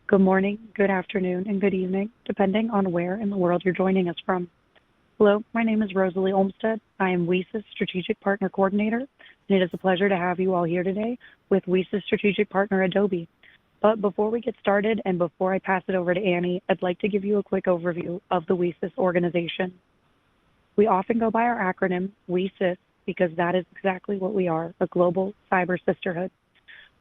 Good morning, good afternoon, and good evening, depending on where in the world you're joining us from. Hello, my name is Rosalie Olmsted. I am WiCyS Strategic Partner Coordinator, and it is a pleasure to have you all here today with WiCyS Strategic Partner Adobe. But before we get started and before I pass it over to Annie, I'd like to give you a quick overview of the WiCyS organization. We often go by our acronym WiCyS because that is exactly what we are, a global cyber sisterhood.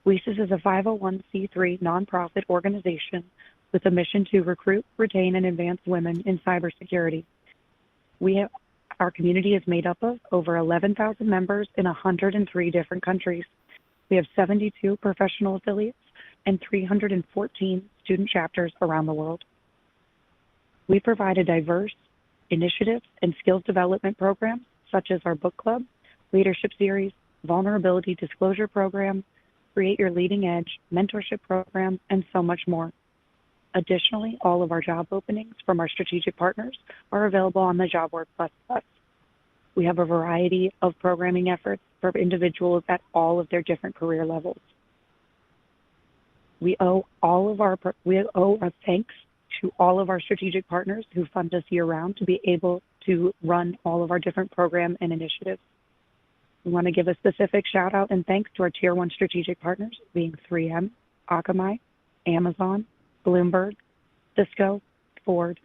WiCyS is a 501c3 nonprofit organization with a mission to recruit, retain, and advance women in cybersecurity. Our community is made up of over 11,000 members in 103 different countries. We have 72 professional affiliates and 314 student chapters around the world. We provide a diverse initiatives and skills development programs such as our book club, leadership series, vulnerability disclosure program, Create Your Leading Edge, mentorship program, and so much more. Additionally, all of our job openings from our strategic partners are available on the JobWork++. We have a variety of programming efforts for individuals at all of their different career levels. We owe our thanks to all of our strategic partners who fund us year-round to be able to run all of our different program and initiatives. We want to give a specific shout out and thanks to our Tier 1 strategic partners, being 3M, Akamai, Amazon, Bloomberg, Cisco, Ford,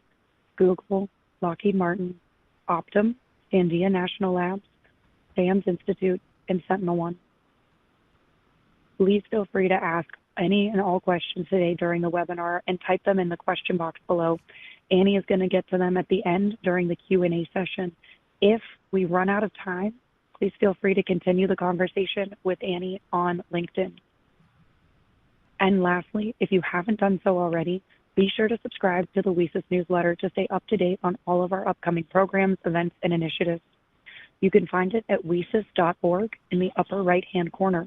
Google, Lockheed Martin, Optum, Sandia National Labs, SAMS Institute, and SentinelOne. Please feel free to ask any and all questions today during the webinar and type them in the question box below. Annie is going to get to them at the end during the Q&A session. If we run out of time, please feel free to continue the conversation with Annie on LinkedIn. And lastly, if you haven't done so already, be sure to subscribe to the WiCyS newsletter to stay up to date on all of our upcoming programs, events, and initiatives. You can find it at wicys.org in the upper right-hand corner.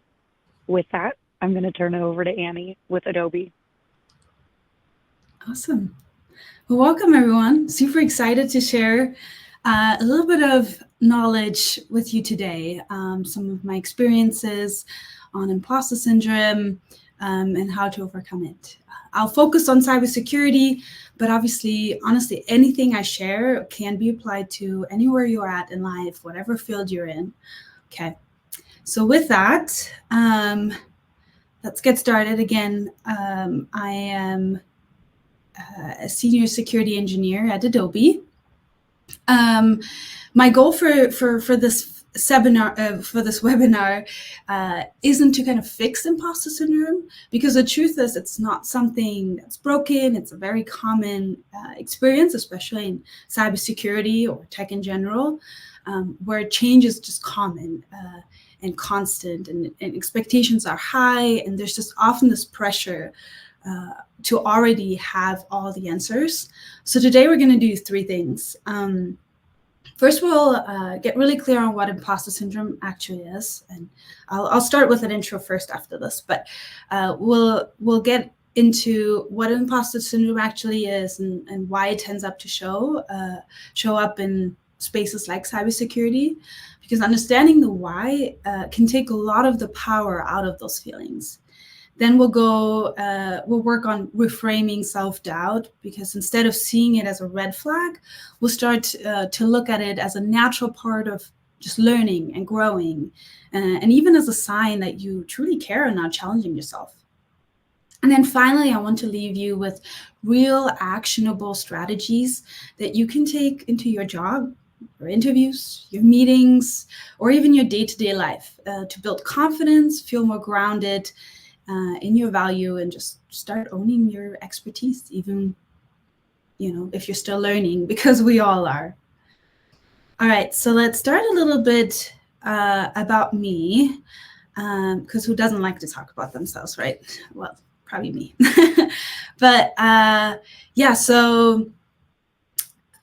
With that, I'm going to turn it over to Annie with Adobe. Awesome. Well, welcome everyone. Super excited to share a little bit of knowledge with you today. Some of my experiences on imposter syndrome and how to overcome it. I'll focus on cybersecurity, but honestly, anything I share can be applied to anywhere you're at in life, whatever field you're in. Okay. So with that, let's get started. Again, I am a senior security engineer at Adobe. My goal for this webinar isn't to kind of fix imposter syndrome, because the truth is it's not something that's broken. It's a very common experience, especially in cybersecurity or tech in general, where change is just common and constant, and expectations are high, and there's just often this pressure to already have all the answers. So today we're going to do three things. First, we'll get really clear on what imposter syndrome actually is, and I'll start with an intro first after this. But we'll get into what imposter syndrome actually is and why it tends up to show up in spaces like cybersecurity, because understanding the why can take a lot of the power out of those feelings. Then we'll work on reframing self-doubt, because instead of seeing it as a red flag, we'll start to look at it as a natural part of just learning and growing, and even as a sign that you truly care and not challenging yourself. And then finally, I want to leave you with real actionable strategies that you can take into your job, your interviews, your meetings, or even your day-to-day life to build confidence, feel more grounded in your value, and just start owning your expertise, even if you're still learning, because we all are. All right, so let's start a little bit about me, because who doesn't like to talk about themselves, right? Well, probably me. But yeah, so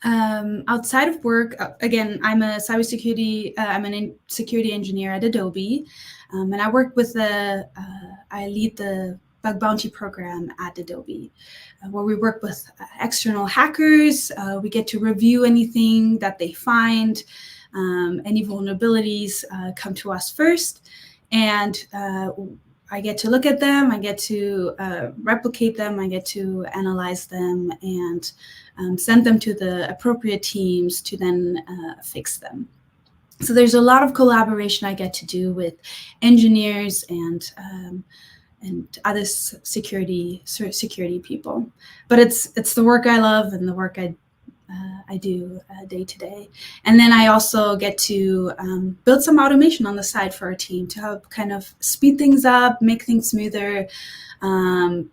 outside of work, again, I'm a security engineer at Adobe, and I work with I lead the bug bounty program at Adobe, where we work with external hackers. We get to review anything that they find, any vulnerabilities come to us first, and I get to look at them, I get to replicate them, I get to analyze them, and send them to the appropriate teams to then fix them. So there's a lot of collaboration I get to do with engineers and other security people. But it's the work I love and the work I do day to day. And then I also get to build some automation on the side for our team to help kind of speed things up, make things smoother,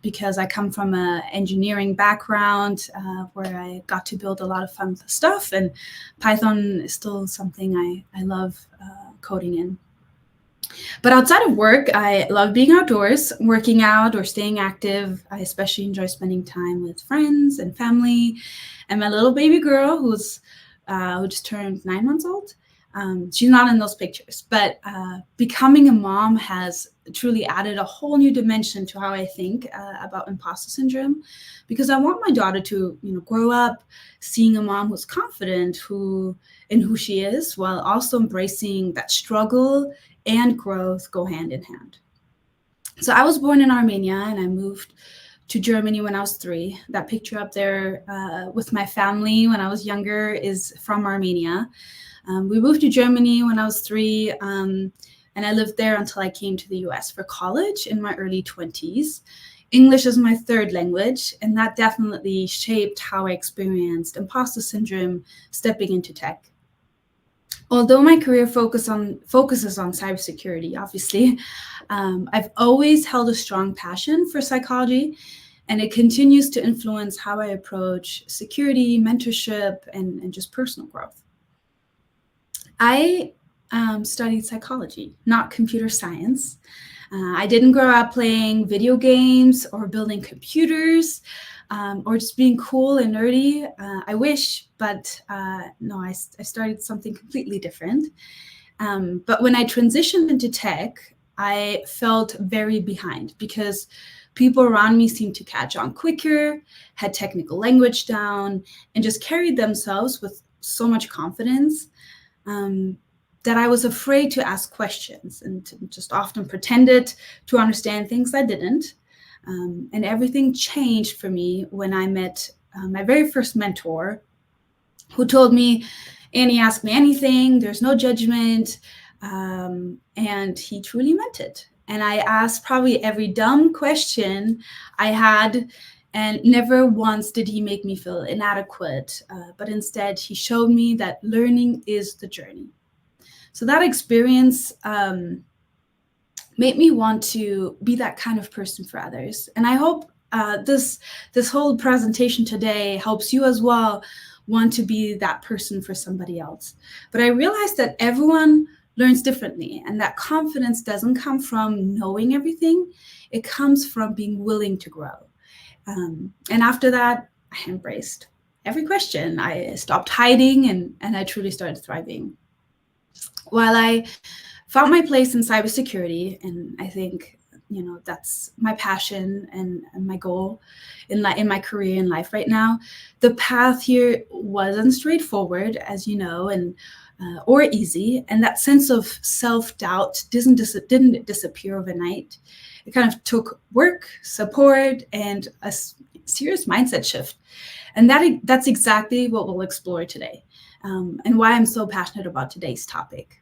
because I come from an engineering background where I got to build a lot of fun stuff, and Python is still something I love coding in. But outside of work, I love being outdoors, working out or staying active. I especially enjoy spending time with friends and family. And my little baby girl, who just turned 9 months old, she's not in those pictures. But becoming a mom has truly added a whole new dimension to how I think about imposter syndrome, because I want my daughter to, grow up seeing a mom who's confident in who she is, while also embracing that struggle and growth go hand in hand. So I was born in Armenia and I moved to Germany when I was 3. That picture up there with my family when I was younger is from Armenia. We moved to Germany when I was 3, and I lived there until I came to the US for college in my early 20s. English is my 3rd language, and that definitely shaped how I experienced imposter syndrome stepping into tech. Although my career focuses on cybersecurity, obviously, I've always held a strong passion for psychology, and it continues to influence how I approach security, mentorship, and just personal growth. I studied psychology, not computer science. I didn't grow up playing video games or building computers, or just being cool and nerdy. I wish, but no, I started something completely different. But when I transitioned into tech, I felt very behind because people around me seemed to catch on quicker, had technical language down, and just carried themselves with so much confidence that I was afraid to ask questions and just often pretended to understand things I didn't. And everything changed for me when I met my very first mentor, who told me, Annie, ask me anything, there's no judgment. And he truly meant it. And I asked probably every dumb question I had, and never once did he make me feel inadequate. But instead, he showed me that learning is the journey. So that experience made me want to be that kind of person for others. And I hope this whole presentation today helps you as well want to be that person for somebody else. But I realized that everyone learns differently, and that confidence doesn't come from knowing everything. It comes from being willing to grow. And after that, I embraced every question. I stopped hiding, and I truly started thriving. While I found my place in cybersecurity, and I think, that's my passion and my goal in my career in life right now, the path here wasn't straightforward, as you know, and or easy. And that sense of self-doubt didn't disappear overnight. It kind of took work, support, and a serious mindset shift. And that's exactly what we'll explore today, and why I'm so passionate about today's topic.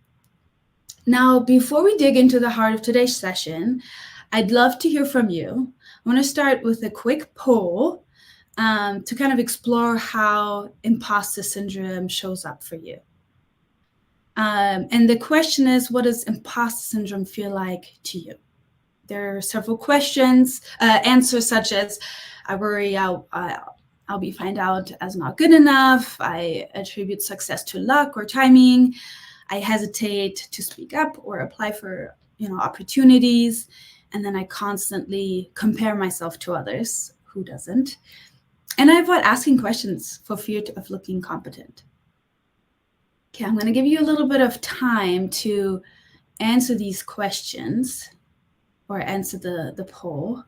Now, before we dig into the heart of today's session, I'd love to hear from you. I want to start with a quick poll to kind of explore how imposter syndrome shows up for you. And the question is, what does imposter syndrome feel like to you? There are several answers such as, I worry I'll be found out as not good enough. I attribute success to luck or timing. I hesitate to speak up or apply for, opportunities. And then I constantly compare myself to others. Who doesn't? And I avoid asking questions for fear of looking competent. Okay, I'm going to give you a little bit of time to answer these questions or answer the poll.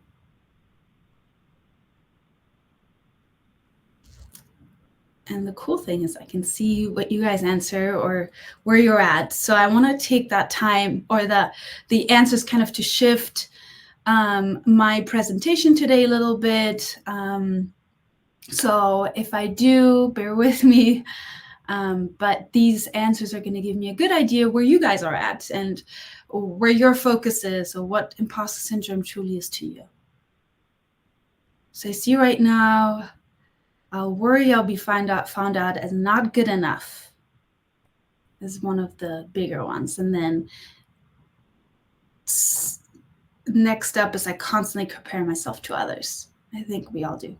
And the cool thing is I can see what you guys answer or where you're at. So I want to take that time, or the answers kind of to shift my presentation today a little bit. So if I do, bear with me. But these answers are going to give me a good idea where you guys are at and where your focus is or what imposter syndrome truly is to you. So I see right now, I'll worry I'll be found out as not good enough is one of the bigger ones. And then next up is I constantly compare myself to others. I think we all do.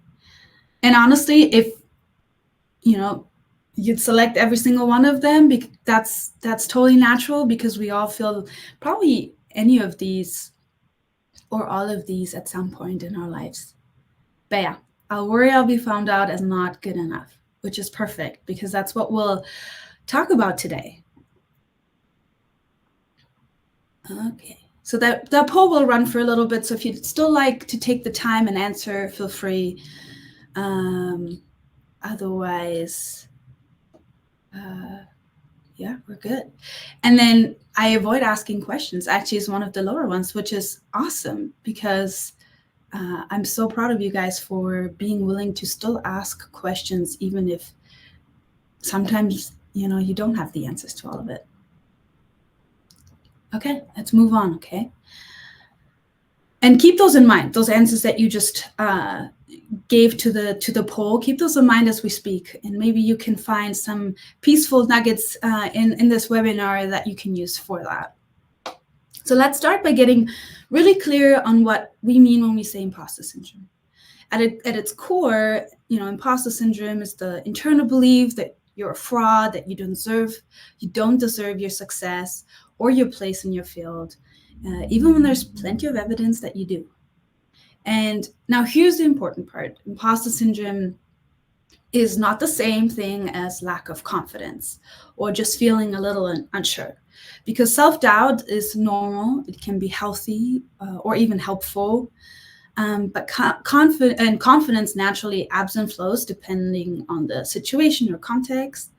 And honestly, if, you'd select every single one of them, that's totally natural because we all feel probably any of these or all of these at some point in our lives. But yeah, I'll worry I'll be found out as not good enough, which is perfect because that's what we'll talk about today. Okay, so that poll will run for a little bit. So if you'd still like to take the time and answer, feel free. Otherwise, yeah, we're good. And then I avoid asking questions. Actually, is one of the lower ones, which is awesome because I'm so proud of you guys for being willing to still ask questions, even if sometimes, you don't have the answers to all of it. Okay, let's move on, okay? And keep those in mind, those answers that you just gave to the poll, keep those in mind as we speak. And maybe you can find some peaceful nuggets in this webinar that you can use for that. So let's start by getting really clear on what we mean when we say imposter syndrome. At its core, imposter syndrome is the internal belief that you're a fraud, that you don't deserve your success or your place in your field, even when there's plenty of evidence that you do. And now here's the important part. Imposter syndrome is not the same thing as lack of confidence or just feeling a little unsure, because self-doubt is normal. It can be healthy or even helpful. But confidence naturally ebbs and flows depending on the situation or context.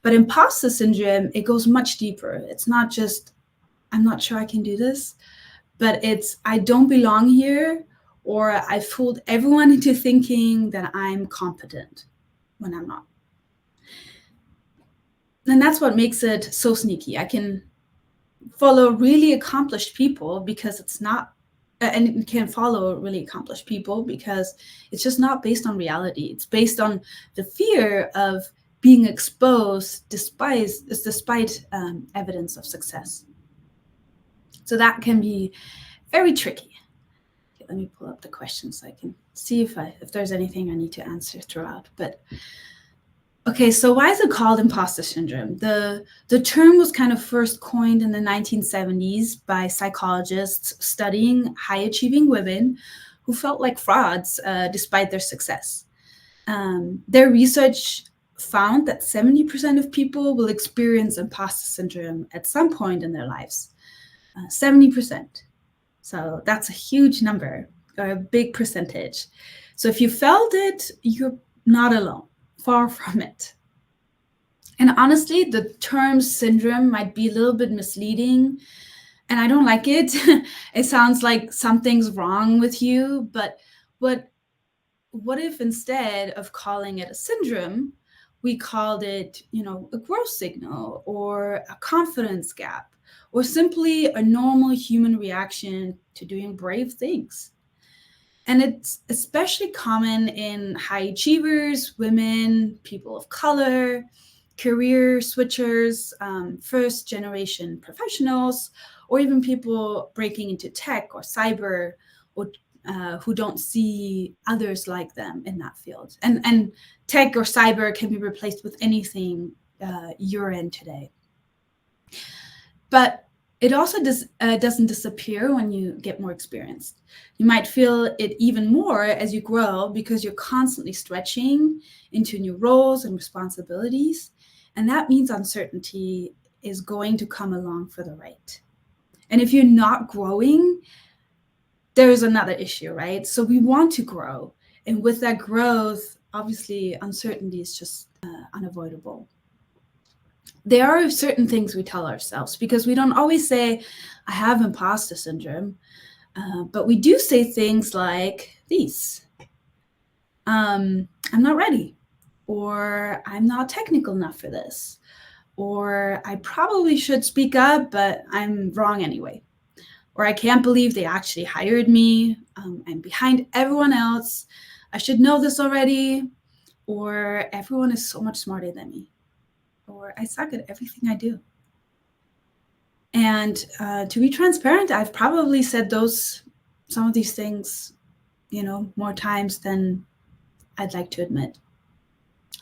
But imposter syndrome, it goes much deeper. It's not just, I'm not sure I can do this, but it's, I don't belong here, or I fooled everyone into thinking that I'm competent when I'm not. And that's what makes it so sneaky. I can follow really accomplished people because it's not, and it can follow really accomplished people because it's just not based on reality. It's based on the fear of being exposed despite evidence of success. So that can be very tricky. Okay, let me pull up the questions so I can see if there's anything I need to answer throughout. But okay, so why is it called imposter syndrome? The term was kind of first coined in the 1970s by psychologists studying high-achieving women who felt like frauds despite their success. Their research found that 70% of people will experience imposter syndrome at some point in their lives. 70%. So that's a huge number, or a big percentage. So if you felt it, you're not alone. Far from it. And honestly, the term syndrome might be a little bit misleading, and I don't like it. It sounds like something's wrong with you, but what if instead of calling it a syndrome, we called it, a growth signal or a confidence gap, or simply a normal human reaction to doing brave things? And it's especially common in high achievers, women, people of color, career switchers, first generation professionals, or even people breaking into tech or cyber, or who don't see others like them in that field. And tech or cyber can be replaced with anything you're in today. But it also doesn't disappear when you get more experienced. You might feel it even more as you grow because you're constantly stretching into new roles and responsibilities. And that means uncertainty is going to come along for the right. And if you're not growing, there's another issue, right? So we want to grow. And with that growth, obviously, uncertainty is just unavoidable. There are certain things we tell ourselves because we don't always say, I have imposter syndrome. But we do say things like these. I'm not ready, or I'm not technical enough for this, or I probably should speak up, but I'm wrong anyway, or I can't believe they actually hired me. I'm behind everyone else. I should know this already, or everyone is so much smarter than me, or I suck at everything I do. And to be transparent, I've probably said some of these things, more times than I'd like to admit.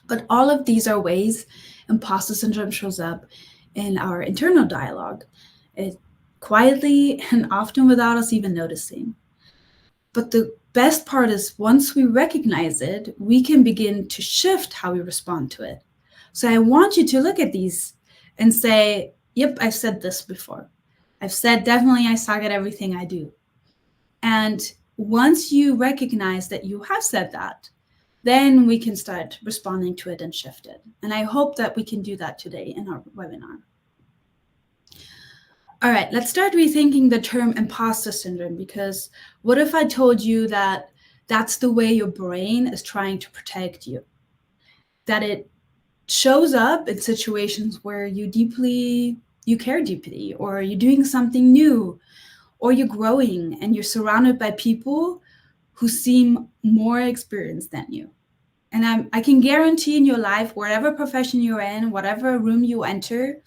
But all of these are ways imposter syndrome shows up in our internal dialogue, it quietly and often without us even noticing. But the best part is once we recognize it, we can begin to shift how we respond to it. So I want you to look at these and say, yep, I've said this before. I've said definitely I suck at everything I do. And once you recognize that you have said that, then we can start responding to it and shift it. And I hope that we can do that today in our webinar. All right, let's start rethinking the term imposter syndrome, because what if I told you that that's the way your brain is trying to protect you? That it shows up in situations where you care deeply, or you're doing something new, or you're growing and you're surrounded by people who seem more experienced than you. And I can guarantee in your life, whatever profession you're in, whatever room you enter,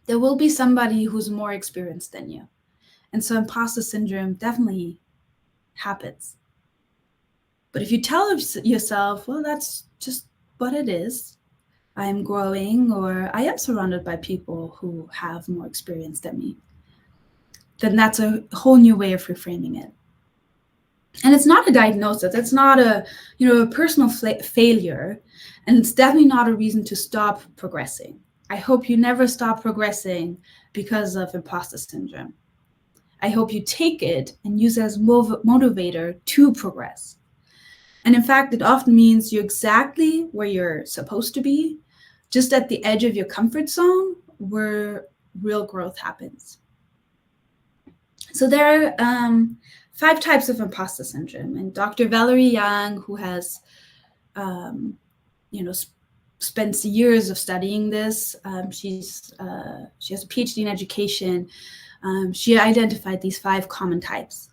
there will be somebody who's more experienced than you. And so imposter syndrome definitely happens. But if you tell yourself, well, that's just what it is, I'm growing, or I am surrounded by people who have more experience than me, then that's a whole new way of reframing it. And it's not a diagnosis. It's not a personal failure. And it's definitely not a reason to stop progressing. I hope you never stop progressing because of imposter syndrome. I hope you take it and use it as motivator to progress. And in fact, it often means you're exactly where you're supposed to be, just at the edge of your comfort zone where real growth happens. So there are 5 types of imposter syndrome, and Dr. Valerie Young, who has, spent years of studying this, she has a PhD in education. She identified these 5 common types.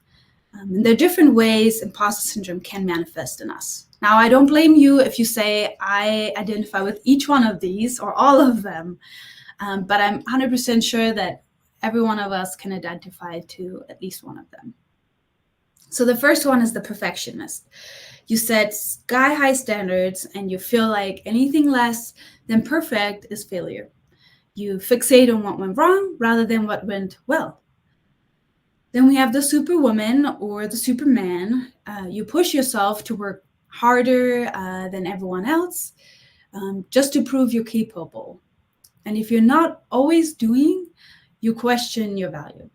And there are different ways imposter syndrome can manifest in us. Now, I don't blame you if you say I identify with each one of these or all of them, but I'm 100% sure that every one of us can identify to at least one of them. So the first one is the perfectionist. You set sky-high standards and you feel like anything less than perfect is failure. You fixate on what went wrong rather than what went well. Then we have the superwoman or the superman. You push yourself to work harder than everyone else just to prove you're capable. And if you're not always doing, you question your value.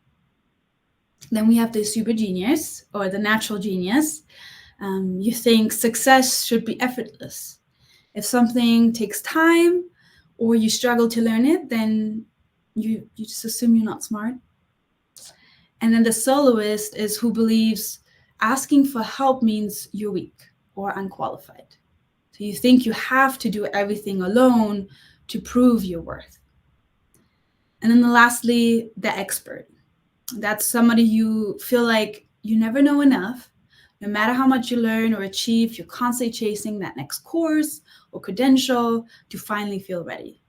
Then we have the super genius or the natural genius. You think success should be effortless. If something takes time or you struggle to learn it, then you just assume you're not smart. And then the soloist is who believes asking for help means you're weak or unqualified. So you think you have to do everything alone to prove your worth. And then lastly, the expert. That's somebody you feel like you never know enough. No matter how much you learn or achieve, you're constantly chasing that next course or credential to finally feel ready.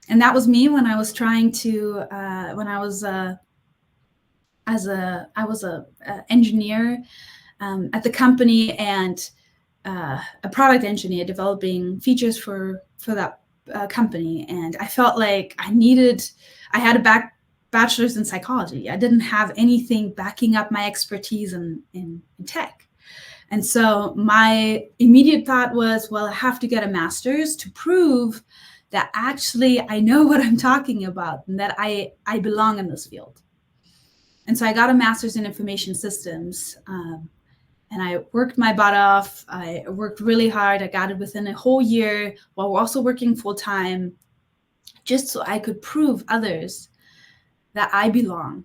And that was me when I was trying to, I was a engineer at the company and a product engineer developing features for that company. And I felt like I had a bachelor's in psychology. I didn't have anything backing up my expertise in tech. And so my immediate thought was, well, I have to get a master's to prove that actually I know what I'm talking about and that I belong in this field. And so I got a master's in information systems. And I worked my butt off. I worked really hard. I got it within a whole year while also working full time, just so I could prove others that I belong.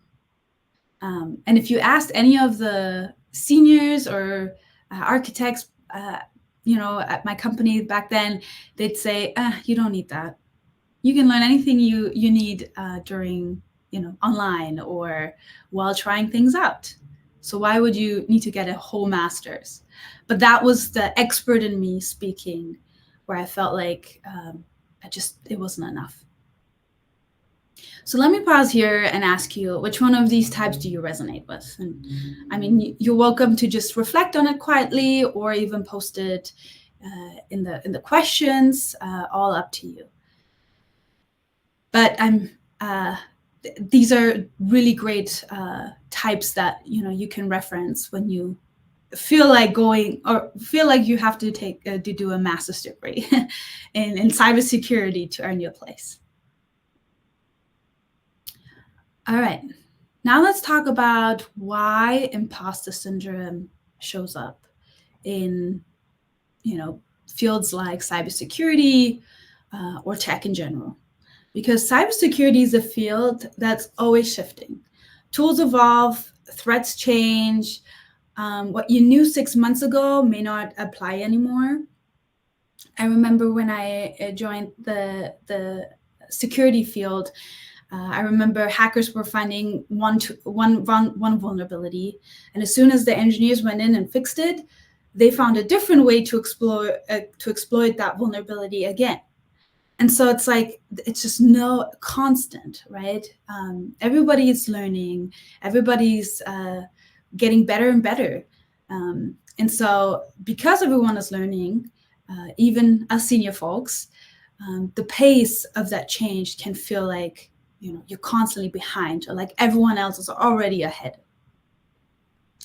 And if you asked any of the seniors or architects, at my company back then, they'd say, you don't need that. You can learn anything you need during, online or while trying things out. So why would you need to get a whole master's? But that was the expert in me speaking, where I felt like it wasn't enough. So let me pause here and ask you, which one of these types do you resonate with? And I mean, you're welcome to just reflect on it quietly or even post it in the questions, all up to you. But these are really great types that you can reference when you feel like going or feel like you have to do a master's degree in cybersecurity to earn your place. All right, now let's talk about why imposter syndrome shows up in fields like cybersecurity or tech in general. Because cybersecurity is a field that's always shifting. Tools evolve, threats change. What you knew 6 months ago may not apply anymore. I remember when I joined the security field, I remember hackers were finding one vulnerability, and as soon as the engineers went in and fixed it, they found a different way to exploit that vulnerability again. And so it's just no constant, right? Everybody is learning, everybody's getting better and better. And so because everyone is learning, even us senior folks, the pace of that change can feel like, you're constantly behind, or like everyone else is already ahead.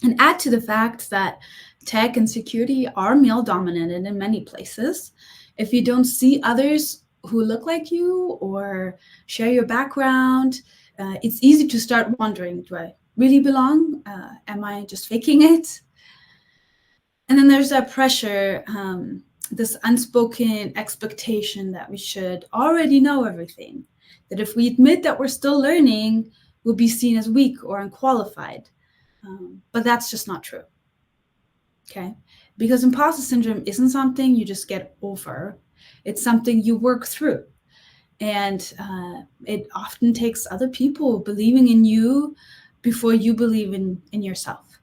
And add to the fact that tech and security are male dominated in many places. If you don't see others who look like you or share your background, it's easy to start wondering, do I really belong? Am I just faking it? And then there's that pressure, this unspoken expectation that we should already know everything, that if we admit that we're still learning, we'll be seen as weak or unqualified. But that's just not true, okay? Because imposter syndrome isn't something you just get over. It's something you work through. And it often takes other people believing in you before you believe in yourself.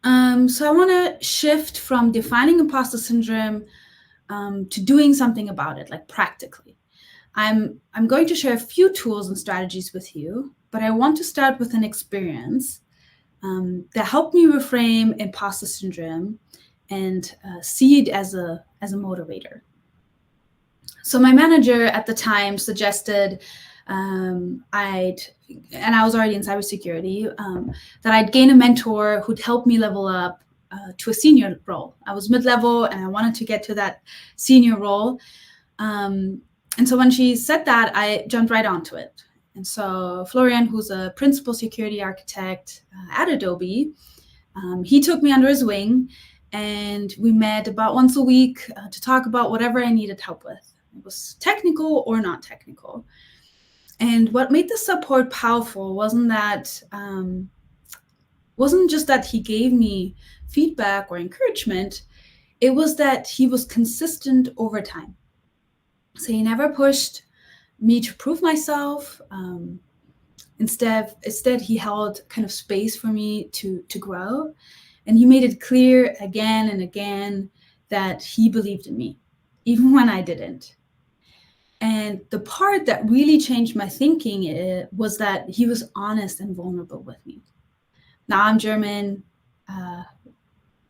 So I want to shift from defining imposter syndrome to doing something about it, like practically. I'm going to share a few tools and strategies with you, but I want to start with an experience that helped me reframe imposter syndrome and see it as a motivator. So my manager at the time suggested and I was already in cybersecurity, that I'd gain a mentor who'd help me level up to a senior role. I was mid-level and I wanted to get to that senior role. And so when she said that, I jumped right onto it. And so Florian, who's a principal security architect at Adobe, he took me under his wing, and we met about once a week to talk about whatever I needed help with. It was technical or not technical. And what made the support powerful wasn't just that he gave me feedback or encouragement. It was that he was consistent over time. So he never pushed me to prove myself. Instead, he held kind of space for me to grow. And he made it clear again and again that he believed in me, even when I didn't. And the part that really changed my thinking was that he was honest and vulnerable with me. Now I'm German,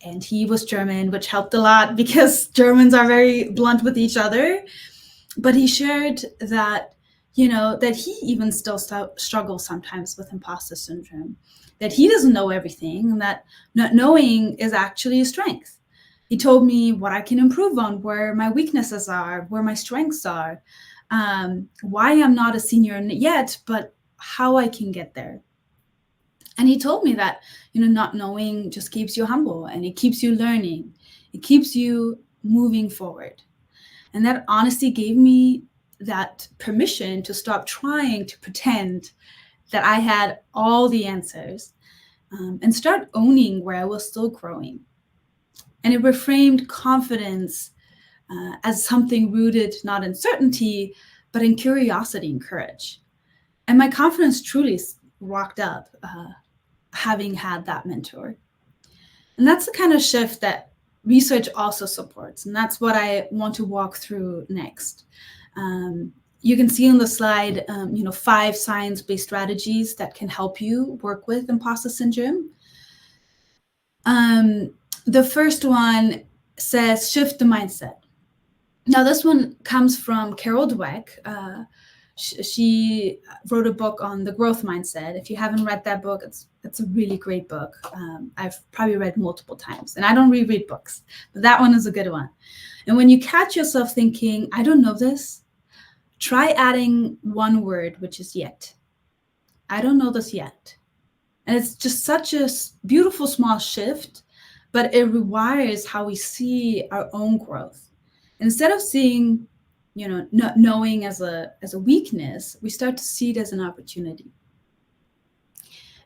and he was German, which helped a lot because Germans are very blunt with each other. But he shared that, that he even still struggles sometimes with imposter syndrome, that he doesn't know everything, and that not knowing is actually a strength. He told me what I can improve on, where my weaknesses are, where my strengths are, why I'm not a senior yet, but how I can get there. And he told me that, not knowing just keeps you humble, and it keeps you learning. It keeps you moving forward. And that honesty gave me that permission to stop trying to pretend that I had all the answers, and start owning where I was still growing. And it reframed confidence as something rooted not in certainty, but in curiosity and courage. And my confidence truly walked up having had that mentor. And that's the kind of shift that research also supports. And that's what I want to walk through next. You can see on the slide, 5 science-based strategies that can help you work with imposter syndrome. The first one says shift the mindset. Now, this one comes from Carol Dweck. She wrote a book on the growth mindset. If you haven't read that book, it's a really great book. I've probably read multiple times, and I don't reread books, but that one is a good one. And when you catch yourself thinking, I don't know this, try adding one word, which is yet. I don't know this yet. And it's just such a beautiful small shift, but it rewires how we see our own growth. Instead of seeing, not knowing as a weakness, we start to see it as an opportunity.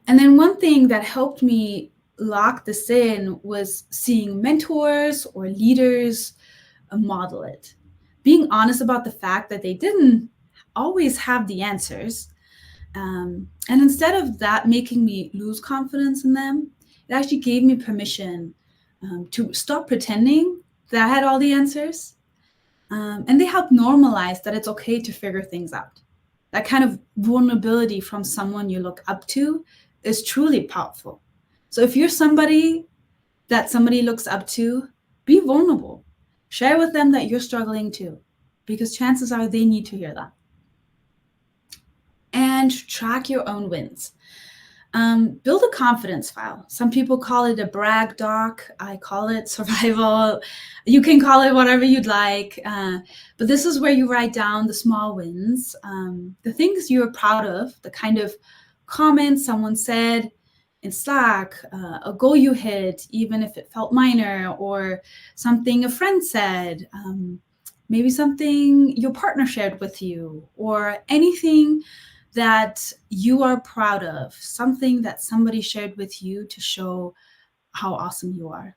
And then one thing that helped me lock this in was seeing mentors or leaders model it. Being honest about the fact that they didn't always have the answers. And instead of that making me lose confidence in them, it actually gave me permission to stop pretending that I had all the answers. And they help normalize that it's okay to figure things out. That kind of vulnerability from someone you look up to is truly powerful. So if you're somebody that somebody looks up to, be vulnerable. Share with them that you're struggling too, because chances are they need to hear that. And track your own wins. Build a confidence file. Some people call it a brag doc. I call it survival. You can call it whatever you'd like. But this is where you write down the small wins, the things you're proud of, the kind of comments someone said in Slack, a goal you hit, even if it felt minor, or something a friend said, maybe something your partner shared with you, or anything that you are proud of, something that somebody shared with you to show how awesome you are.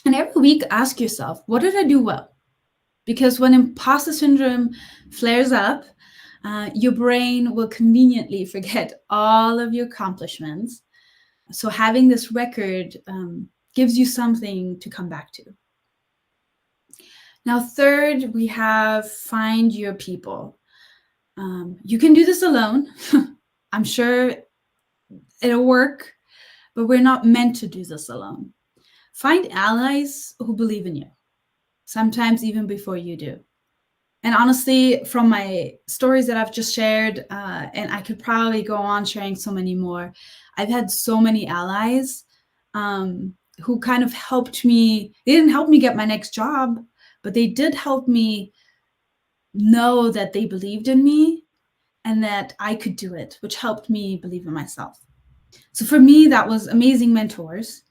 And every week, ask yourself, what did I do well? Because when imposter syndrome flares up, your brain will conveniently forget all of your accomplishments. So having this record gives you something to come back to. Now, third, we have find your people. You can do this alone. I'm sure it'll work, but we're not meant to do this alone. Find allies who believe in you, sometimes even before you do. And honestly, from my stories that I've just shared, and I could probably go on sharing so many more, I've had so many allies who kind of helped me. They didn't help me get my next job, but they did help me know that they believed in me and that I could do it, which helped me believe in myself. So for me, that was amazing mentors.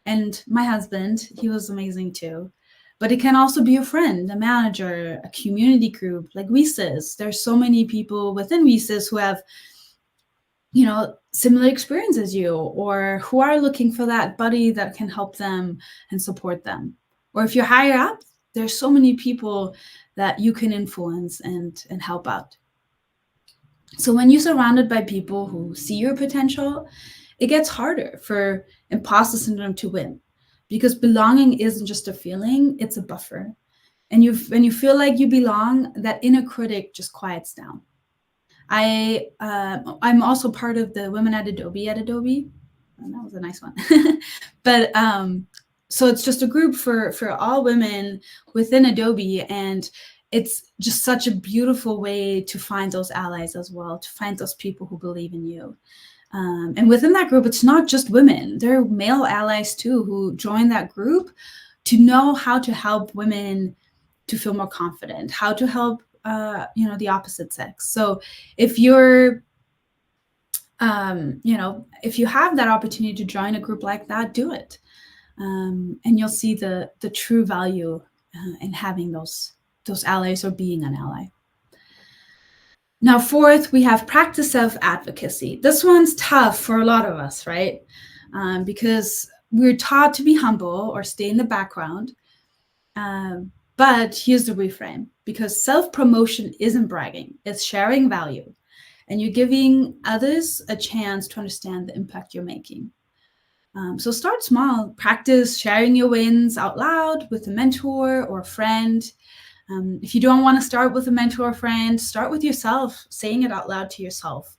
And my husband, he was amazing too. But it can also be a friend, a manager, a community group like WiCyS. There's so many people within WiCyS who have, similar experience as you, or who are looking for that buddy that can help them and support them. Or if you're higher up, there's so many people that you can influence and help out. So when you're surrounded by people who see your potential, it gets harder for imposter syndrome to win, because belonging isn't just a feeling, it's a buffer. And when you feel like you belong, that inner critic just quiets down. I'm also part of the Women at Adobe And that was a nice one. But so it's just a group for all women within Adobe, and it's just such a beautiful way to find those allies as well, to find those people who believe in you. And within that group, it's not just women. There are male allies too who join that group to know how to help women to feel more confident, how to help the opposite sex. So if you're if you have that opportunity to join a group like that, do it. And you'll see the true value in having those allies or being an ally. Now, fourth, we have practice self-advocacy. This one's tough for a lot of us, right? Because we're taught to be humble or stay in the background. But here's the reframe, because self-promotion isn't bragging, it's sharing value. And you're giving others a chance to understand the impact you're making. So start small, practice sharing your wins out loud with a mentor or a friend. If you don't want to start with a mentor or friend, start with yourself, saying it out loud to yourself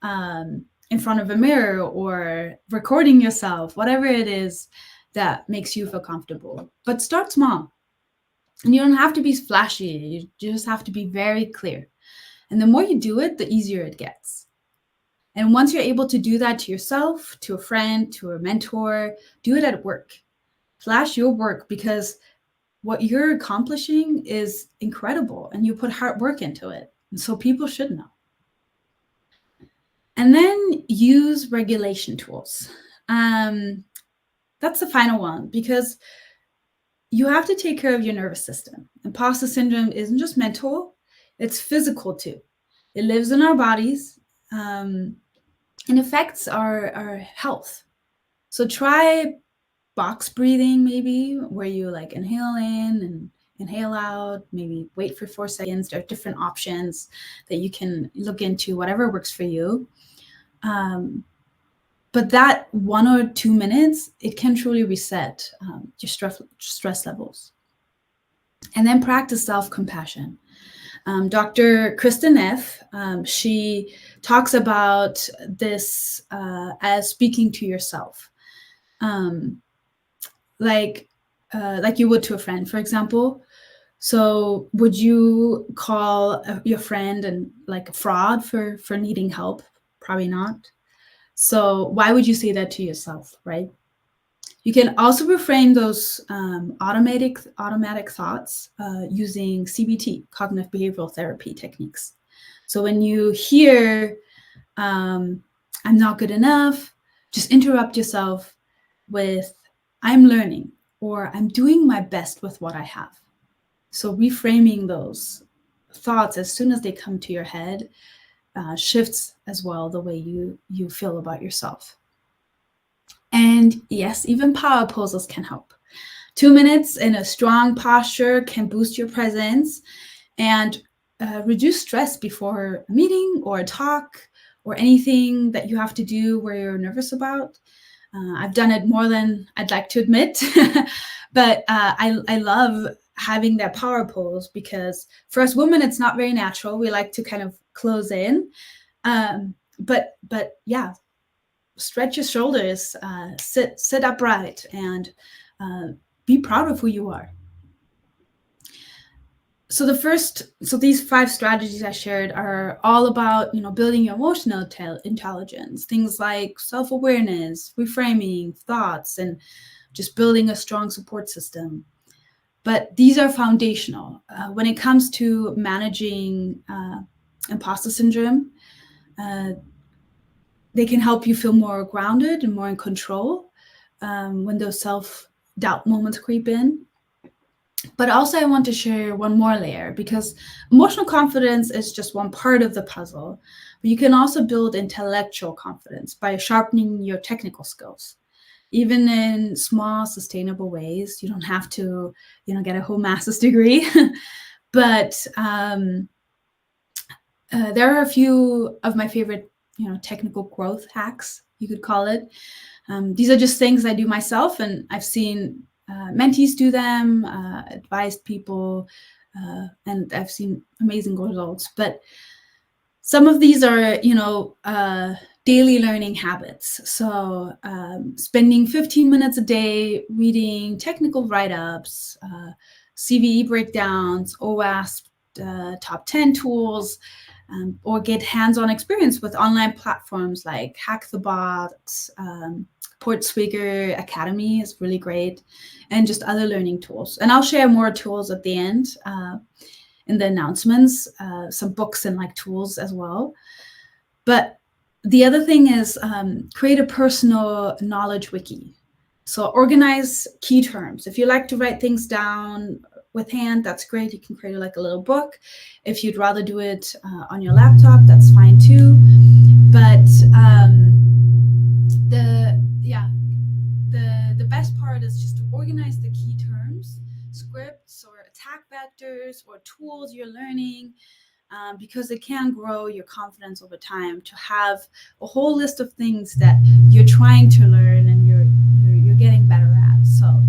in front of a mirror or recording yourself, whatever it is that makes you feel comfortable. But start small. And you don't have to be flashy. You just have to be very clear. And the more you do it, the easier it gets. And once you're able to do that to yourself, to a friend, to a mentor, do it at work. Flash your work, because what you're accomplishing is incredible and you put hard work into it. And so people should know. And then use regulation tools. That's the final one, because you have to take care of your nervous system. Imposter syndrome isn't just mental, it's physical too. It lives in our bodies and affects our health. So try box breathing, maybe, where you like inhale in and inhale out, maybe wait for 4 seconds. There are different options that you can look into, whatever works for you. But that 1 or 2 minutes, it can truly reset your stress levels. And then practice self-compassion. Dr. Kristen F., she talks about this as speaking to yourself. Like you would to a friend, for example. So would you call your friend and like a fraud for needing help? Probably not. So why would you say that to yourself, right? You can also reframe those automatic thoughts using CBT, cognitive behavioral therapy techniques. So when you hear, I'm not good enough, just interrupt yourself with, I'm learning, or I'm doing my best with what I have. So reframing those thoughts as soon as they come to your head shifts as well the way you feel about yourself. And yes, even power poses can help. 2 minutes in a strong posture can boost your presence and reduce stress before a meeting or a talk or anything that you have to do where you're nervous about. I've done it more than I'd like to admit, but I love having that power pose, because for us women, it's not very natural. We like to kind of close in, but yeah, stretch your shoulders, sit upright, and be proud of who you are. So these 5 strategies I shared are all about, building your emotional intelligence, things like self-awareness, reframing thoughts, and just building a strong support system. But these are foundational. When it comes to managing imposter syndrome, they can help you feel more grounded and more in control when those self-doubt moments creep in. But also I want to share one more layer, because emotional confidence is just one part of the puzzle. But you can also build intellectual confidence by sharpening your technical skills, even in small, sustainable ways. You don't have to, get a whole master's degree. But there are a few of my favorite, technical growth hacks, you could call it. These are just things I do myself, and I've seen mentees do them, advised people, and I've seen amazing results. But some of these are, daily learning habits. So spending 15 minutes a day reading technical write-ups, CVE breakdowns, OWASP top 10 tools, or get hands-on experience with online platforms like Hack the Box, Portswigger Academy is really great, and just other learning tools. And I'll share more tools at the end in the announcements, some books and tools as well. But the other thing is create a personal knowledge wiki. So organize key terms. If you like to write things down, with hand, that's great. You can create like a little book. If you'd rather do it on your laptop, that's fine too. But the best part is just to organize the key terms, scripts or attack vectors or tools you're learning, because it can grow your confidence over time to have a whole list of things that you're trying to learn and you're getting better at. So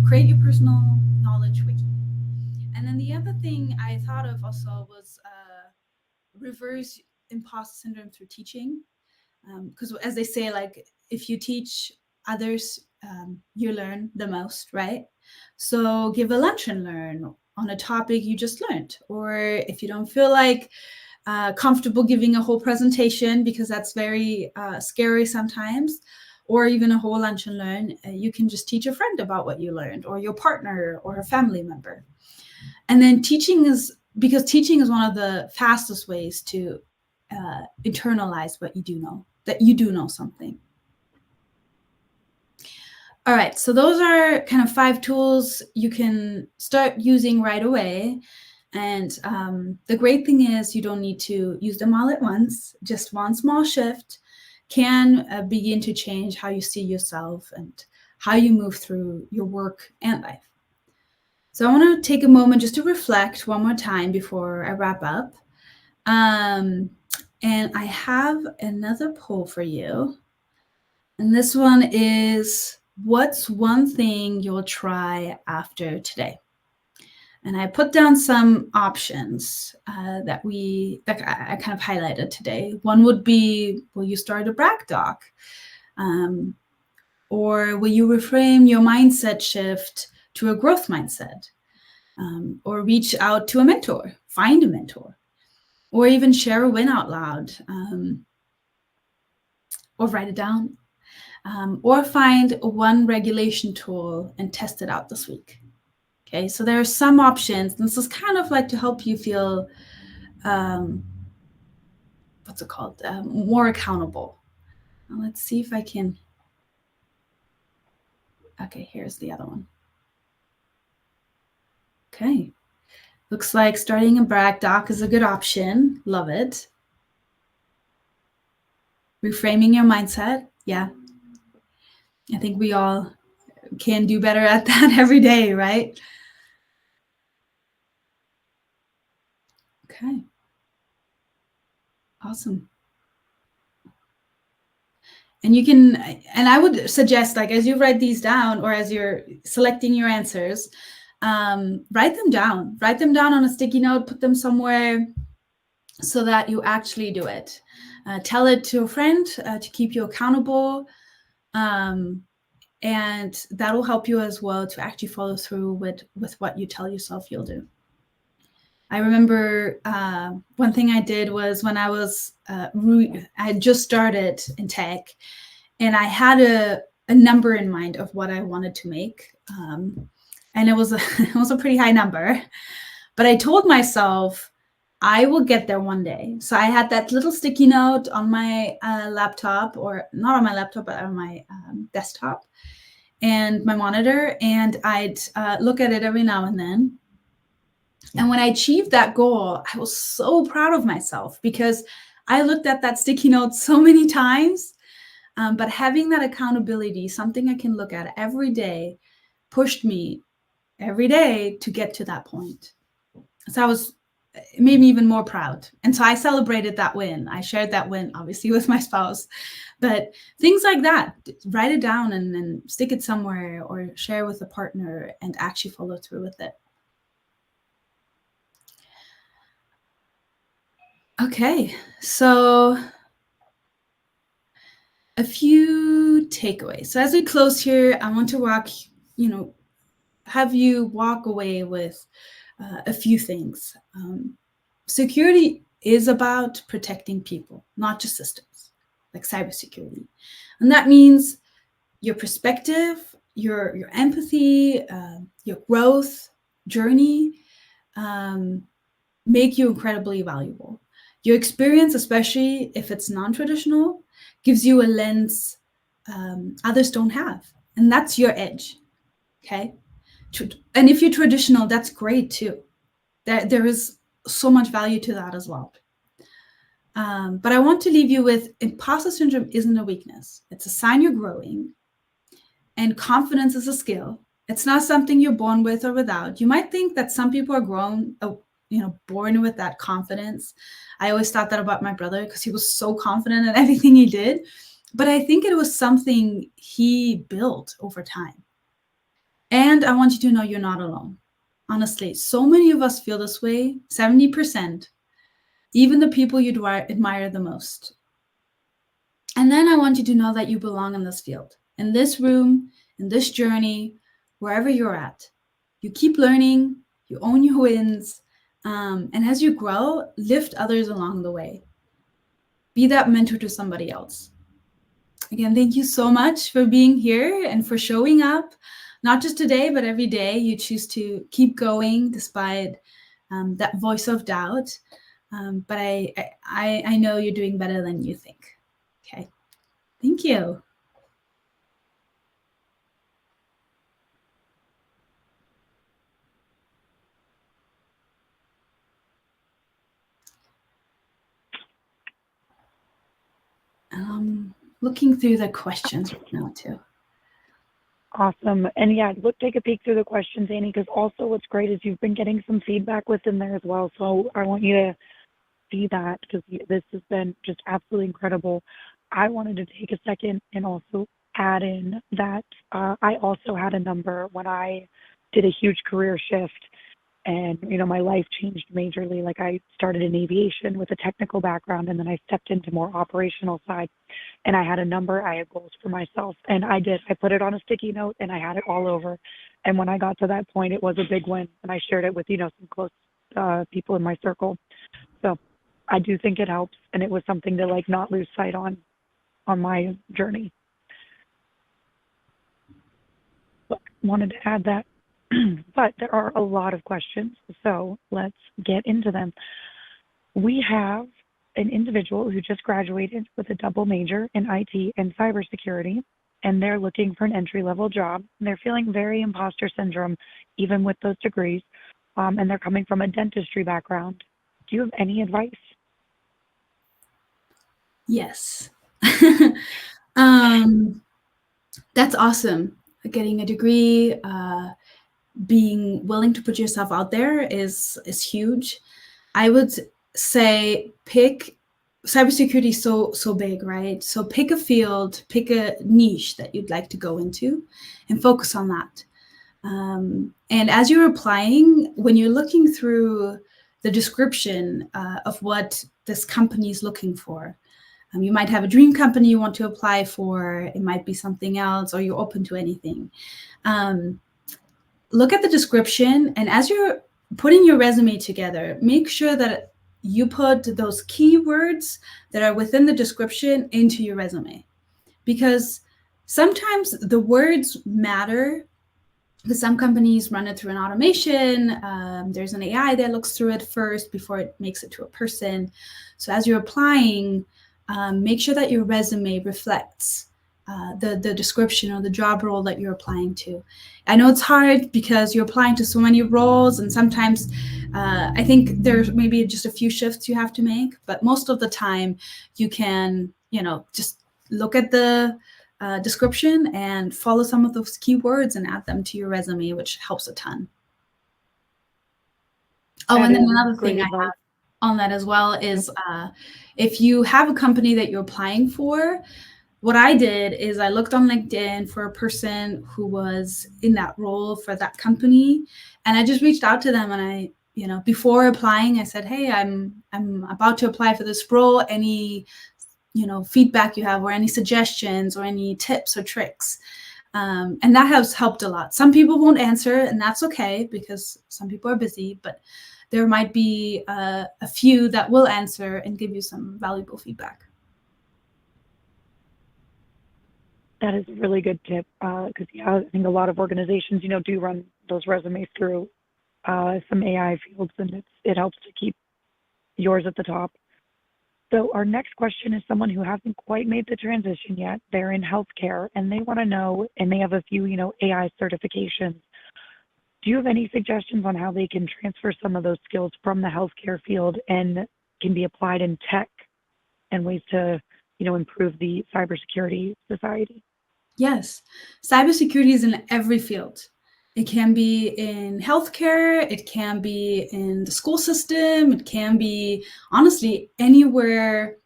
create your personal knowledge wiki. And then the other thing I thought of also was reverse imposter syndrome through teaching. Because as they say, like, if you teach others, you learn the most, right? So give a lunch and learn on a topic you just learned. Or if you don't feel like comfortable giving a whole presentation, because that's very scary sometimes, or even a whole lunch and learn, you can just teach a friend about what you learned, or your partner or a family member. And then teaching is one of the fastest ways to internalize what you do know, that you do know something. All right, so those are kind of 5 tools you can start using right away. And the great thing is you don't need to use them all at once. Just one small shift can begin to change how you see yourself and how you move through your work and life. So I want to take a moment just to reflect one more time before I wrap up. And I have another poll for you. And this one is, what's one thing you'll try after today? And I put down some options that I kind of highlighted today. One would be, will you start a brag doc? Or will you reframe your mindset shift to a growth mindset? Or reach out to a mentor, find a mentor, or even share a win out loud, or write it down, or find one regulation tool and test it out this week. Okay, so there are some options. This is kind of like to help you feel, more accountable. Now let's see if I can. Okay, here's the other one. Okay, looks like starting a brag doc is a good option. Love it. Reframing your mindset. Yeah, I think we all can do better at that every day, right? Okay. Awesome. And you can, and I would suggest, like, as you write these down or as you're selecting your answers, write them down. Write them down on a sticky note, put them somewhere so that you actually do it. Tell it to a friend to keep you accountable. And that will help you as well to actually follow through with what you tell yourself you'll do. I remember one thing I did was when I was, I had just started in tech, and I had a number in mind of what I wanted to make. And it was a pretty high number, but I told myself I will get there one day. So I had that little sticky note on my laptop, or not on my laptop, but on my desktop and my monitor. And I'd look at it every now and then. And when I achieved that goal, I was so proud of myself because I looked at that sticky note so many times. But having that accountability, something I can look at every day, pushed me every day to get to that point. So it made me even more proud. And so I celebrated that win. I shared that win, obviously, with my spouse. But things like that, write it down and then stick it somewhere or share with a partner and actually follow through with it. Okay, so a few takeaways. So as we close here, I want to have you walk away with a few things. Security is about protecting people, not just systems, like cybersecurity. And that means your perspective, your empathy, your growth journey make you incredibly valuable. Your experience, especially if it's non-traditional, gives you a lens others don't have. And that's your edge, okay? And if you're traditional, that's great too. There is so much value to that as well. But I want to leave you with imposter syndrome isn't a weakness. It's a sign you're growing, and confidence is a skill. It's not something you're born with or without. You might think that some people are born with that confidence. I always thought that about my brother because he was so confident in everything he did. But I think it was something he built over time. And I want you to know you're not alone. Honestly, so many of us feel this way, 70%, even the people you admire the most. And then I want you to know that you belong in this field, in this room, in this journey, wherever you're at. You keep learning, you own your wins, and as you grow, lift others along the way. Be that mentor to somebody else. Again, thank you so much for being here and for showing up, not just today, but every day. You choose to keep going despite that voice of doubt. But I know you're doing better than you think. Okay, thank you. Looking through the questions right now too. Awesome. And yeah, take a peek through the questions, Annie, because also what's great is you've been getting some feedback within there as well. So I want you to see that because this has been just absolutely incredible. I wanted to take a second and also add in that I also had a number when I did a huge career shift. And, my life changed majorly. Like I started in aviation with a technical background, and then I stepped into more operational side. And I had a number, I had goals for myself. And I put it on a sticky note and I had it all over. And when I got to that point, it was a big win. And I shared it with, some close people in my circle. So I do think it helps. And it was something to not lose sight on my journey. But wanted to add that. But there are a lot of questions, so let's get into them. We have an individual who just graduated with a double major in IT and cybersecurity, and they're looking for an entry-level job. And they're feeling very imposter syndrome, even with those degrees, and they're coming from a dentistry background. Do you have any advice? Yes. That's awesome. Getting a degree, being willing to put yourself out there is huge. I would say pick cybersecurity so big, right? So pick a field, pick a niche that you'd like to go into and focus on that. And as you're applying, when you're looking through the description of what this company is looking for, you might have a dream company you want to apply for, it might be something else, or you're open to anything. Look at the description, and as you're putting your resume together, make sure that you put those keywords that are within the description into your resume. Because sometimes the words matter, because some companies run it through an automation. There's an AI that looks through it first before it makes it to a person. So as you're applying, make sure that your resume reflects the description or the job role that you're applying to. I know it's hard because you're applying to so many roles, and sometimes I think there's maybe just a few shifts you have to make, but most of the time you can, just look at the description and follow some of those keywords and add them to your resume, which helps a ton. Oh, and then another thing I have on that as well is if you have a company that you're applying for, what I did is I looked on LinkedIn for a person who was in that role for that company, and I just reached out to them, and I, before applying, I said, hey, I'm about to apply for this role. Any, feedback you have, or any suggestions, or any tips or tricks? And that has helped a lot. Some people won't answer, and that's okay because some people are busy, but there might be a few that will answer and give you some valuable feedback. That is a really good tip because I think a lot of organizations, do run those resumes through some AI fields, and it helps to keep yours at the top. So our next question is someone who hasn't quite made the transition yet. They're in healthcare, and they want to know, and they have a few, AI certifications. Do you have any suggestions on how they can transfer some of those skills from the healthcare field and can be applied in tech and ways to, improve the cybersecurity society? Yes, cybersecurity is in every field. It can be in healthcare, it can be in the school system, it can be honestly anywhere,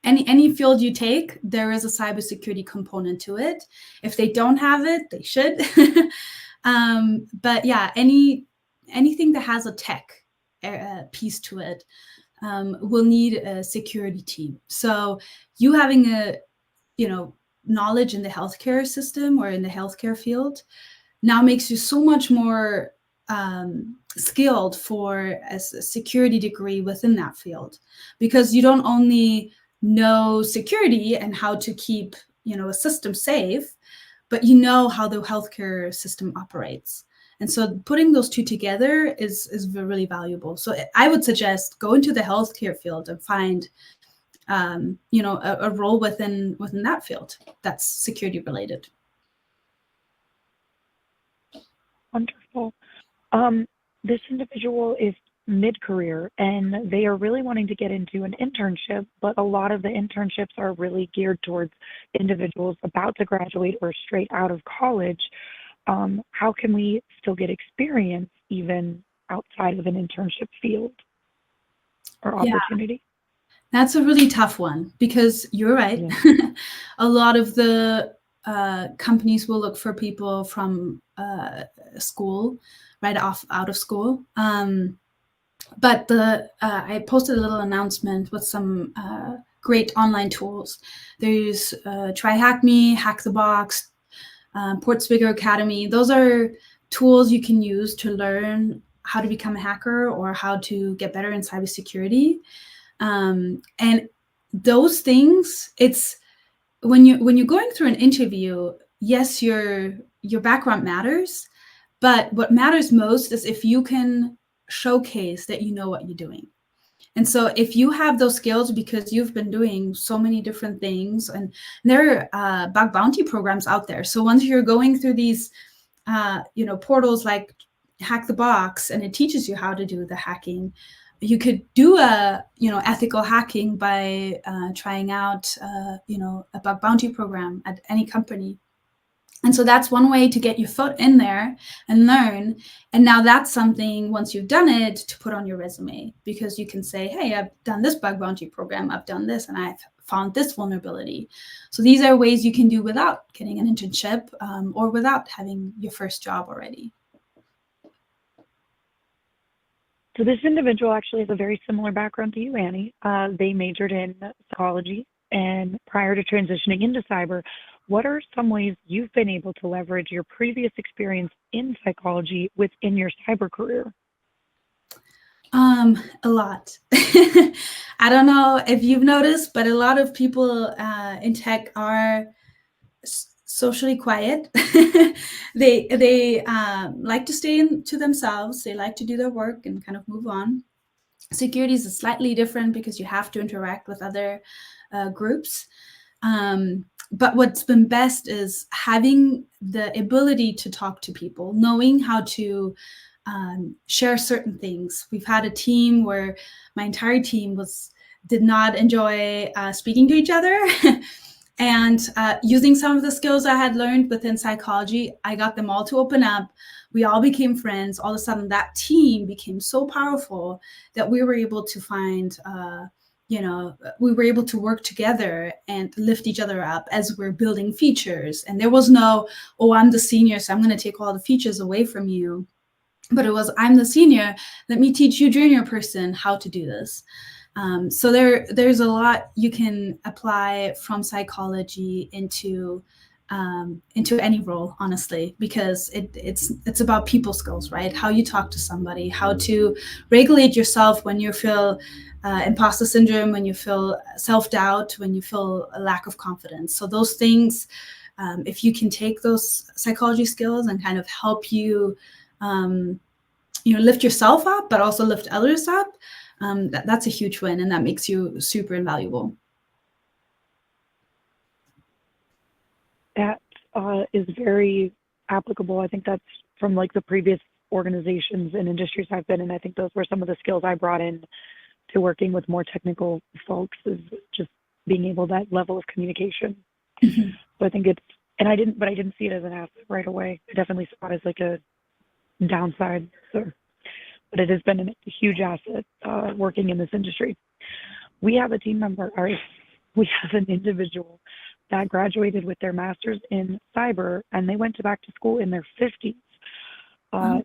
any field you take, there is a cybersecurity component to it. If they don't have it, they should. But yeah, anything that has a tech piece to it will need a security team. So you having a knowledge in the healthcare system or in the healthcare field now makes you so much more skilled for a security degree within that field, because you don't only know security and how to keep a system safe, but you know how the healthcare system operates. And so putting those two together is really valuable. So I would suggest go into the healthcare field and find a role within that field that's security related. Wonderful. This individual is mid-career and they are really wanting to get into an internship, but a lot of the internships are really geared towards individuals about to graduate or straight out of college. How can we still get experience even outside of an internship field or opportunity? That's a really tough one, because you're right. Yeah. A lot of the companies will look for people from school, right out of school. But I posted a little announcement with some great online tools. There's Try Hack Me, Hack the Box, Portsbigger Academy. Those are tools you can use to learn how to become a hacker or how to get better in cybersecurity. And those things, it's when you're going through an interview, yes, your background matters, but what matters most is if you can showcase that you know what you're doing. And so if you have those skills because you've been doing so many different things, and there are bug bounty programs out there. So once you're going through these, portals like Hack the Box, and it teaches you how to do the hacking, you could do ethical hacking by trying out, a bug bounty program at any company. And so that's one way to get your foot in there and learn. And now that's something, once you've done it, to put on your resume, because you can say, hey, I've done this bug bounty program, I've done this, and I've found this vulnerability. So these are ways you can do without getting an internship or without having your first job already. So this individual actually has a very similar background to you, Annie. They majored in psychology, and prior to transitioning into cyber, what are some ways you've been able to leverage your previous experience in psychology within your cyber career? A lot. I don't know if you've noticed, but a lot of people in tech are socially quiet. They like to stay to themselves. They like to do their work and kind of move on. Security is slightly different because you have to interact with other groups. But what's been best is having the ability to talk to people, knowing how to share certain things. We've had a team where my entire team did not enjoy speaking to each other. And using some of the skills I had learned within psychology, I got them all to open up. We all became friends. All of a sudden, that team became so powerful that we were able to find, we were able to work together and lift each other up as we're building features. And there was no, oh, I'm the senior, so I'm going to take all the features away from you. But it was, I'm the senior, let me teach you junior person how to do this. So there's a lot you can apply from psychology into any role, honestly, because it's about people skills, right? How you talk to somebody, how to regulate yourself when you feel imposter syndrome, when you feel self-doubt, when you feel a lack of confidence. So those things, if you can take those psychology skills and kind of help you, lift yourself up, but also lift others up, that's a huge win, and that makes you super invaluable. That is very applicable. I think that's from like the previous organizations and industries I've been in. I think those were some of the skills I brought in to working with more technical folks, is just being able that level of communication. Mhm. So I think it's, and I didn't see it as an asset right away. I definitely saw it as like a downside. So, but it has been a huge asset working in this industry. We have a team member, or we have an individual that graduated with their master's in cyber, and they went back to school in their 50s. Oh.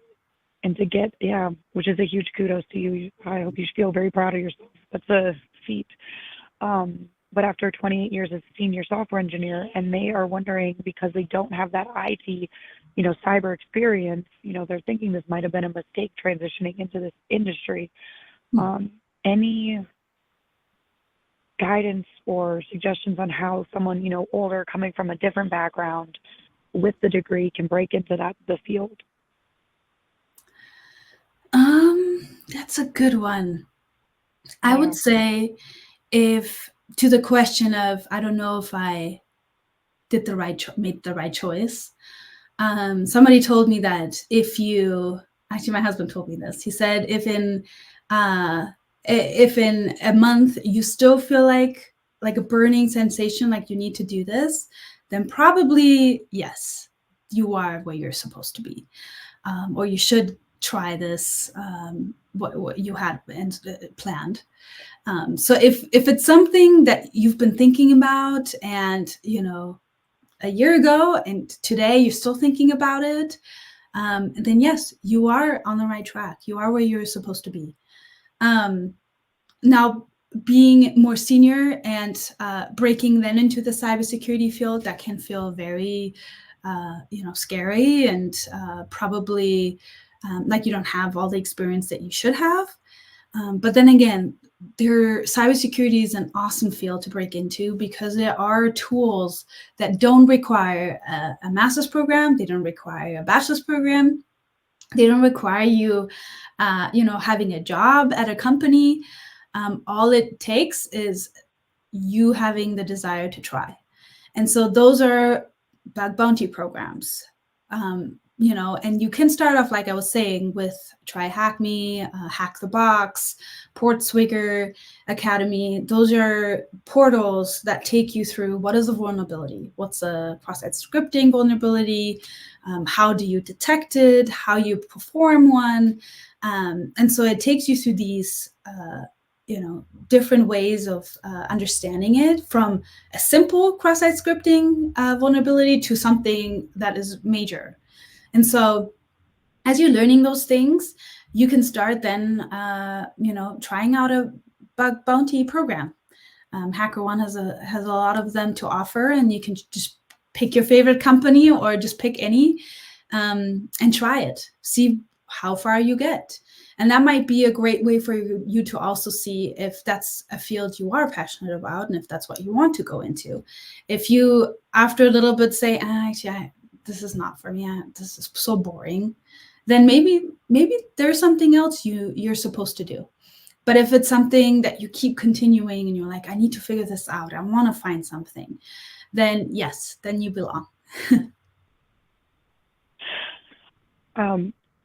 And to get, yeah, which is a huge kudos to you. I hope you feel very proud of yourself. That's a feat. But after 28 years as a senior software engineer, and they are wondering, because they don't have that IT, cyber experience, they're thinking this might have been a mistake transitioning into this industry. Any guidance or suggestions on how someone, older, coming from a different background with the degree, can break into the field? That's a good one. I Yeah. would say, if to the question of, I don't know if I made the right choice. Somebody told me that actually my husband told me this. He said, if in a month you still feel like a burning sensation, like you need to do this, then probably yes, you are where you're supposed to be, or you should try this, what you had planned. So if it's something that you've been thinking about, and a year ago and today you're still thinking about it, then yes, you are on the right track. You are where you're supposed to be. Now, being more senior and breaking then into the cybersecurity field, that can feel very, scary, and probably like you don't have all the experience that you should have. But then again, cybersecurity is an awesome field to break into, because there are tools that don't require a master's program. They don't require a bachelor's program. They don't require you, having a job at a company. All it takes is you having the desire to try. And so those are bug bounty programs. And you can start off, like I was saying, with Try Hack Me, Hack the Box, Portswigger Academy. Those are portals that take you through what is a vulnerability, what's a cross-site scripting vulnerability, how do you detect it, how you perform one. And so it takes you through these different ways of understanding it, from a simple cross-site scripting vulnerability to something that is major. And so as you're learning those things, you can start then, trying out a bug bounty program. HackerOne has a lot of them to offer, and you can just pick your favorite company or just pick any, and try it. See how far you get. And that might be a great way for you to also see if that's a field you are passionate about, and if that's what you want to go into. If you, after a little bit, say, actually, this is not for me, this is so boring, then maybe there's something else you're supposed to do. But if it's something that you keep continuing and you're like, I need to figure this out, I want to find something, then yes, then you belong.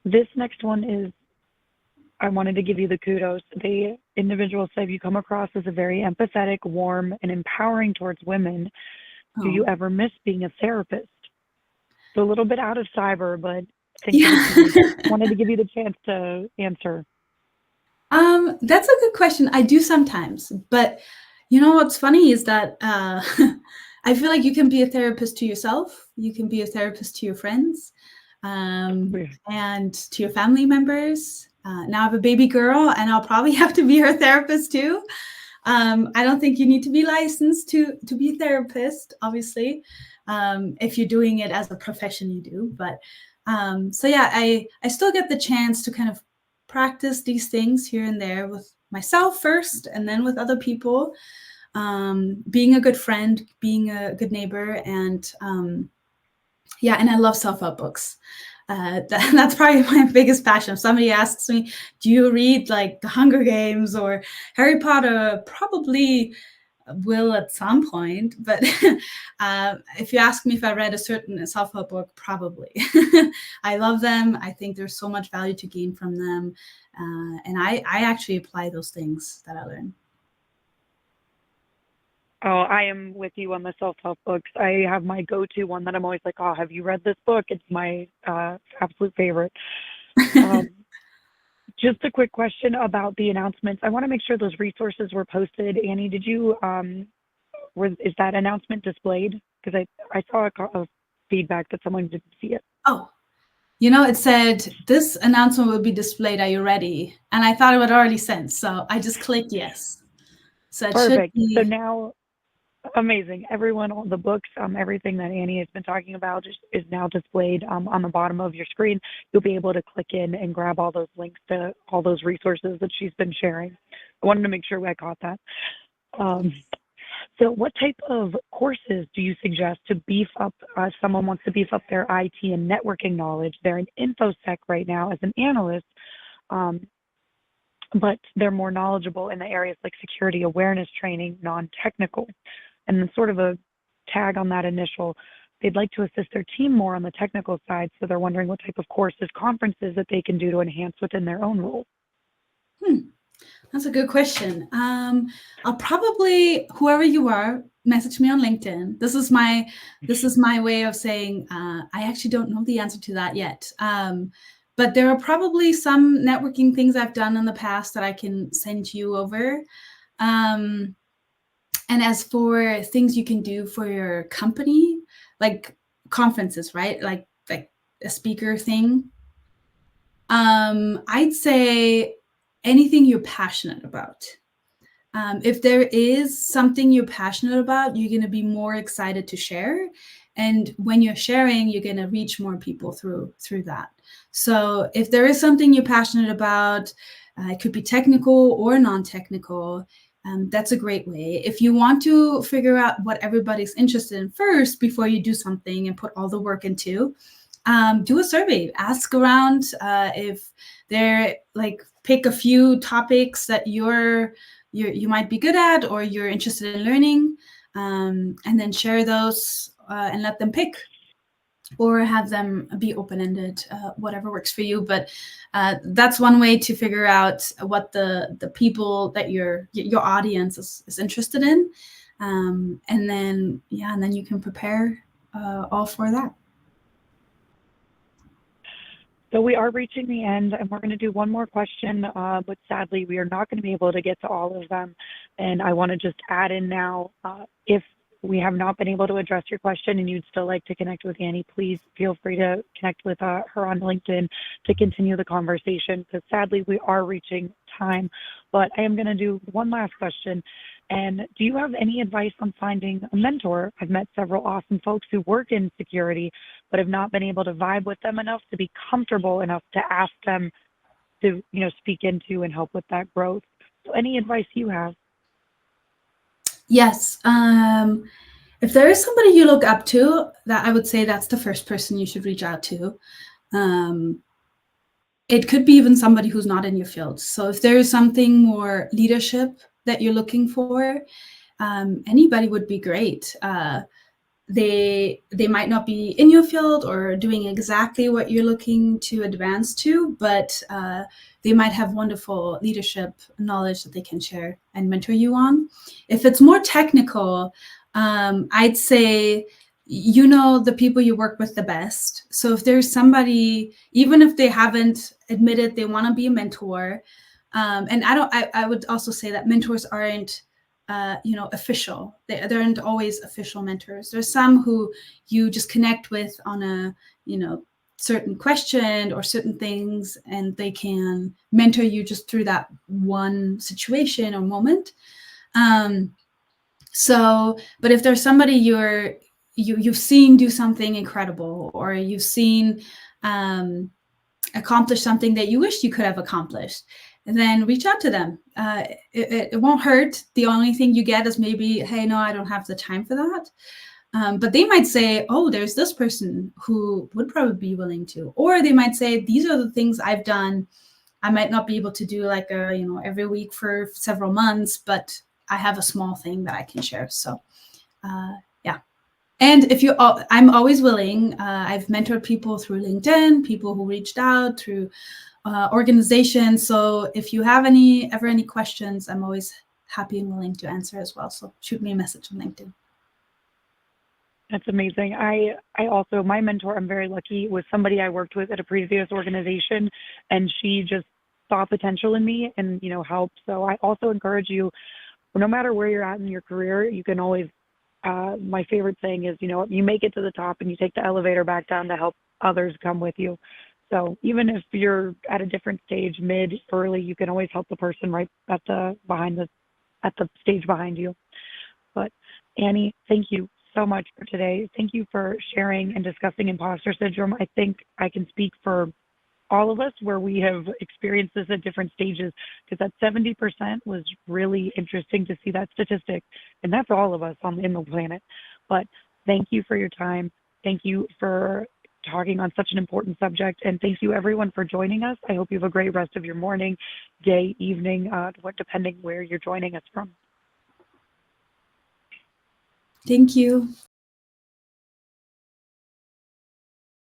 This next one is, I wanted to give you the kudos. The individual said you come across as a very empathetic, warm, and empowering towards women. Do you ever miss being a therapist? So a little bit out of cyber, but I think wanted to give you the chance to answer. That's a good question. I do sometimes, but what's funny is that I feel like you can be a therapist to yourself. You can be a therapist to your friends, and to your family members. Now I have a baby girl, and I'll probably have to be her therapist too. I don't think you need to be licensed to be a therapist, obviously. If you're doing it as a profession, you do. But so yeah, I still get the chance to kind of practice these things here and there with myself first, and then with other people. Being a good friend, being a good neighbor, and and I love self-help books. That's probably my biggest passion. If somebody asks me, do you read like The Hunger Games or Harry Potter? Probably will at some point, but if you ask me if I read a certain self-help book, probably. I love them. I think there's so much value to gain from them. And I actually apply those things that I learn. Oh, I am with you on the self-help books. I have my go-to one that I'm always like, oh, have you read this book? It's my absolute favorite. Um, just a quick question about the announcements. I want to make sure those resources were posted. Annie, did you, is that announcement displayed? Because I saw a feedback that someone didn't see it. Oh, it said, this announcement will be displayed. Are you ready? And I thought it would already sent. So I just clicked yes. So it Perfect. should be. So now, amazing. Everyone, all the books, everything that Annie has been talking about is now displayed on the bottom of your screen. You'll be able to click in and grab all those links to all those resources that she's been sharing. I wanted to make sure I caught that. So what type of courses do you suggest to beef up, if someone wants to beef up their IT and networking knowledge? They're in InfoSec right now as an analyst, but they're more knowledgeable in the areas like security awareness training, non-technical. And then sort of a tag on that initial, they'd like to assist their team more on the technical side, so they're wondering what type of courses, conferences that they can do to enhance within their own role. That's a good question. I'll probably, whoever you are, message me on LinkedIn. This is my way of saying I actually don't know the answer to that yet. But there are probably some networking things I've done in the past that I can send you over. And as for things you can do for your company, like conferences, right? Like a speaker thing. I'd say anything you're passionate about. If there is something you're passionate about, you're going to be more excited to share. And when you're sharing, you're going to reach more people through that. So if there is something you're passionate about, it could be technical or non-technical, that's a great way. If you want to figure out what everybody's interested in first before you do something and put all the work into, do a survey. Ask around if they're pick a few topics that you might be good at or you're interested in learning, and then share those and let them pick, or have them be open-ended, whatever works for you. But that's one way to figure out what the people that your audience is interested in, and then you can prepare all for that. So we are reaching the end, and we're going to do one more question, but sadly, we are not going to be able to get to all of them. And I want to just add in now, if we have not been able to address your question and you'd still like to connect with Annie, please feel free to connect with her on LinkedIn to continue the conversation, because sadly, we are reaching time. But I am going to do one last question. And do you have any advice on finding a mentor? I've met several awesome folks who work in security, but have not been able to vibe with them enough to be comfortable enough to ask them to, speak into and help with that growth. So any advice you have? Yes. If there is somebody you look up to, that I would say that's the first person you should reach out to. It could be even somebody who's not in your field. So if there is something more leadership that you're looking for, anybody would be great. They might not be in your field or doing exactly what you're looking to advance to, but they might have wonderful leadership knowledge that they can share and mentor you on. If it's more technical, I'd say the people you work with the best. So if there's somebody, even if they haven't admitted they want to be a mentor, and I would also say that mentors aren't official. They aren't always official mentors. There's some who you just connect with on a certain question or certain things, and they can mentor you just through that one situation or moment. But if there's somebody you've seen do something incredible, or you've seen accomplish something that you wish you could have accomplished, and then reach out to them. It won't hurt. The only thing you get is maybe, hey, no, I don't have the time for that. But they might say, oh, there's this person who would probably be willing to. Or they might say, these are the things I've done. I might not be able to do every week for several months, but I have a small thing that I can share. So yeah. And if you, I'm always willing. I've mentored people through LinkedIn, people who reached out through organizations. So if you have ever any questions, I'm always happy and willing to answer as well. So shoot me a message on LinkedIn. That's amazing. I also, my mentor, I'm very lucky, was somebody I worked with at a previous organization, and she just saw potential in me and, helped. So I also encourage you, no matter where you're at in your career, you can always, my favorite thing is, you make it to the top and you take the elevator back down to help others come with you. So even if you're at a different stage, mid, early, you can always help the person right at the stage behind you. But Annie, thank you so much for today. Thank you for sharing and discussing imposter syndrome. I think I can speak for all of us where we have experienced this at different stages, because that 70% was really interesting to see that statistic. And that's all of us in the planet. But thank you for your time. Thank you for talking on such an important subject. And thank you everyone for joining us. I hope you have a great rest of your morning, day, evening, depending where you're joining us from. Thank you.